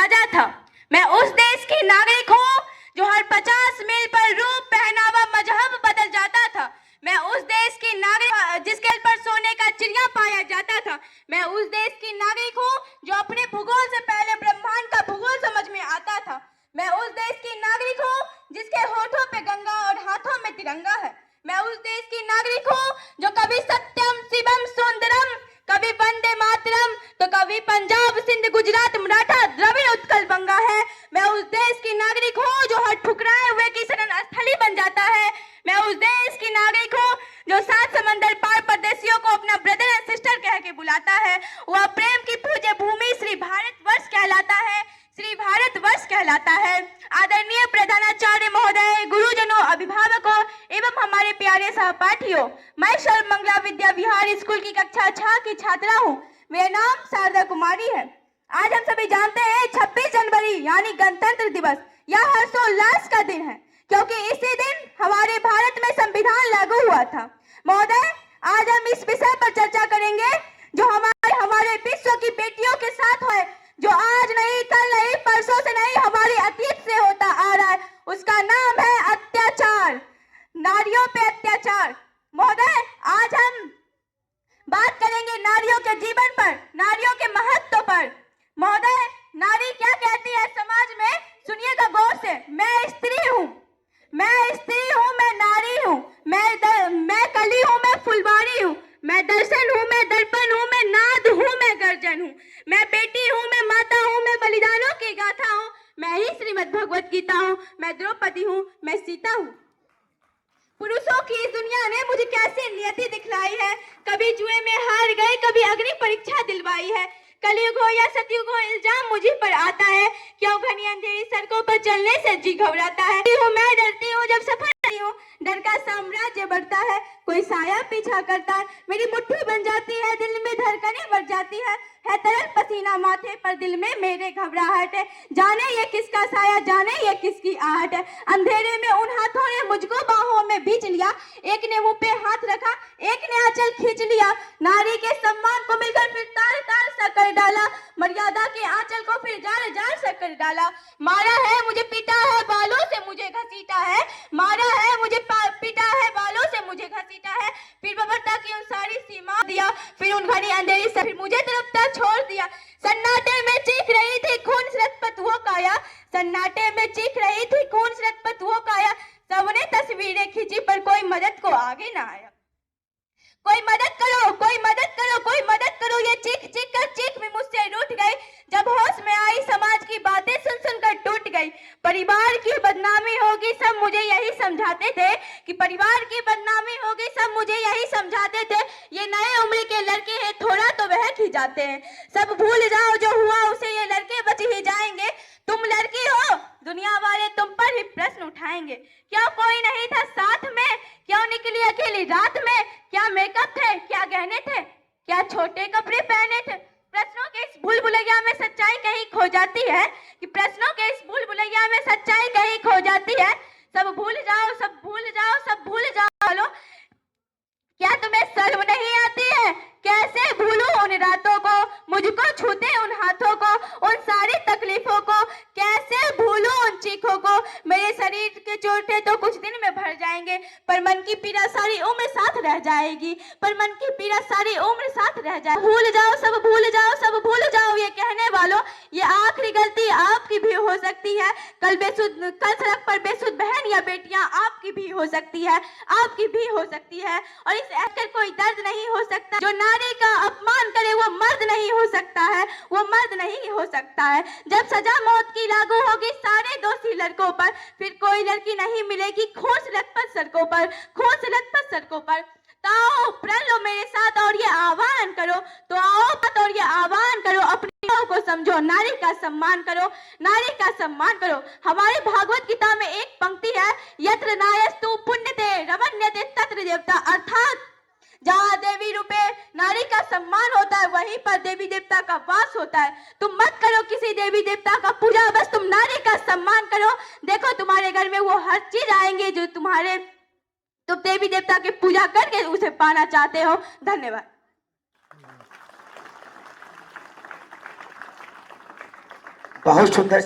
राजा था। मैं उस देश की नागरिक हूँ जो हर 50 मील पर रूप, पहनावा, मजहब बदल जाता था। मैं उस देश की नागरिक जिसके पर सोने का चिड़िया पाया जाता था। मैं उस देश की नागरिक हूँ जो अपने भूगोल से पहले ब्रह्मांड का भूगोल समझ में आता था। मैं उस देश की नागरिक हूँ जिसके होठों पे गंगा और हाथों में तिरंगा है। मैं उस देश की नागरिक हूँ जो कभी सत्यम शिवम सुंदरम, कभी वंदे मातरम, तो कभी पंजाब सिंध गुजरात मराठा द्रविड़ उत्कल बंगा है। मैं उस देश की नागरिक हूँ जो हर ठुकराए हुए की शरण स्थली बन जाता है। मैं उस देश की नागरिक हूँ जो 7 समंदर पार परदेशियों को अपना ब्रदर एंड सिस्टर कह के बुलाता है। वह प्रेम की पूज्य भूमि श्री भारतवर्ष कहलाता है, श्री भारतवर्ष कहलाता है। आदरणीय प्रधानाचार्य महोदय, गुरुजनों, अभिभावकों एवं हमारे प्यारे सहपाठियों, मैं सर्वमंगला विद्या विहार स्कूल की कक्षा 6 की छात्रा हूँ। मेरा नाम शारदा कुमारी है। आज हम सभी जानते हैं 26 जनवरी यानी गणतंत्र दिवस यह हर्षोल्लास का दिन है, क्योंकि इसी दिन हमारे भारत में संविधान लागू हुआ था। महोदय, आज हम इस विषय पर चर्चा करेंगे जो हमारे विश्व की बेटियों के साथ है, जो आज नहीं, कल नहीं, परसों से नहीं, हमारे अतीत से होता आ रहा है। उसका नाम है अत्याचार, नारियों पे अत्याचार। महोदय, आज हम बात करेंगे नारियों के जीवन पर, नारियों के महत्व पर। महोदय, नारी क्या कहती है समाज में, सुनिएगा गौर से। मैं स्त्री हूँ, मैं स्त्री हूँ, मैं नारी हूँ, मैं कली हूँ, मैं फुलवारी हूँ, मैं दर्शन हूँ, मैं दर्पण हूँ, मैं नाद हूँ, मैं गर्जन हूँ, मैं बेटी हूँ, मैं माता हूँ, मैं बलिदानों की गाथा हूँ, मैं ही श्रीमद् भगवत गीता हूँ, मैं द्रौपदी हूँ, मैं सीता हूँ। पुरुषों की इस दुनिया ने मुझे कैसी नियति दिखलाई है। कभी जुए में हार गए, कभी अग्नि परीक्षा दिलवाई है। कलयुग हो या सतयुग हो, इल्जाम मुझे पर आता है। क्यों घनी अंधेरी सड़कों पर चलने से जी घबराता है। मैं डरती हूँ जब सफर करती हूँ, डर का साम्राज्य बढ़ता है, कोई साया पीछा करता है, मेरी मुट्ठी बन जाती है, दिल में धड़कनें बढ़ जाती है तरल पसीना माथे पर, दिल में मेरे घबराहट है। जाने ये किसका साया, जाने ये किसकी आहट है। अंधेरे में उन हाथों ने मुझको बाहों में बीच लिया, एक ने मुंह पे हाथ रखा, एक ने आंचल खींच लिया। नारी के सम्मान को मिलकर फिर तार तार सा कर डाला, मर्यादा के आंचल को फिर जार जार सा कर डाला। मारा है मुझे, पीटा है, बालों से मुझे घसीटा है, मारा है मुझे, पीटा है, बालों से मुझे घसीटा है। फिर बबरता की उन सारी सीमा दिया, फिर उन घनी अंधेरी से फिर मुझे तरफता छोड़ दिया। सन्नाटे में चीख रही थी खून से लथपथ वो काया, सन्नाटे में चीख रही थी खून से लथपथ वो काया। सबने तस्वीरें खींची पर कोई मदद को आगे ना आया। कोई मदद करो, कोई मदद करो, कोई मदद करो, ये चीख चीख कर चीख भी मुझसे रूठ गई। जब होश में आई समाज की बातें सुन सुन कर टूट गई। परिवार की बदनामी होगी, सब मुझे यही समझाते थे कि परिवार की बदनामी होगी, सब मुझे यही समझाते थे। ये नए उम्र के लड़के हैं, थोड़ा तो बहक ही जाते हैं। सब भूल जाओ जो हुआ उसे, ये लड़के बच ही जाएंगे। तुम लड़की हो, दुनिया वाले तुम पर ही प्रश्न उठाएंगे। क्या कोई नहीं था साथ में, क्यों निकली अकेली रात में, क्या मेकअप थे, क्या गहने थे, क्या छोटे कपड़े पहने थे। प्रश्नों के इस भूल भुलैया में सच्चाई कहीं खो जाती है, कि प्रश्नों के इस भूल भुलैया में सच्चाई कहीं खो जाती है। सब भूल जाओ, सब भूल जाओ, सब भूल जाओ। लो, क्या तुम्हें शर्म नहीं आती है, कैसे भूलूं उन रातों को, मुझको छूते उन हाथों को, उन सारी तकलीफों को, कैसे भूलूं उन चीखों को। मेरे शरीर के चोटें तो कुछ दिन में भर जाएंगे, पर मन की पीड़ा सारी उम्र साथ रह जाएगी, पर मन की पीड़ा सारी उम्र साथ रह जाएगी। भूल जाओ, सब भूल जाओ, सब भूल जाओ, ये कहने वालों, ये आखिरी गलती आपकी भी हो सकती है। कल सड़क पर बेसुध बहन या बेटियां आपकी भी हो सकती है, आपकी भी हो सकती है। और इस ऐसे कोई दर्द नहीं हो सकता, जो नारी का अपमान करे वो मर्द नहीं हो सकता है, वो मर्द नहीं हो सकता है। जब सजा मौत की लागू होगी सारे दोषी लड़कों पर, फिर कोई लड़की नहीं मिलेगी खून से लथपथ सड़कों पर, खून से लथपथ सड़कों पर। तो आओ प्रण लो मेरे साथ और ये आह्वान करो, तो आओ और ये आह्वान करो, अपनी को समझो, नारी का सम्मान करो, नारी का सम्मान करो। हमारे भागवत गीता में एक पंक्ति है, यत्र नायस्तु पुण्यते रमण्यते तत्र देवता, अर्थात जहाँ देवी रूपे नारी का सम्मान होता है वहीं पर देवी देवता का वास होता है। तुम मत करो किसी देवी देवता का पूजा, बस तुम नारी का सम्मान करो। देखो तुम्हारे घर में वो हर चीज आएंगे जो तुम देवी देवता की पूजा करके उसे पाना चाहते हो। धन्यवाद। बहुत सुंदर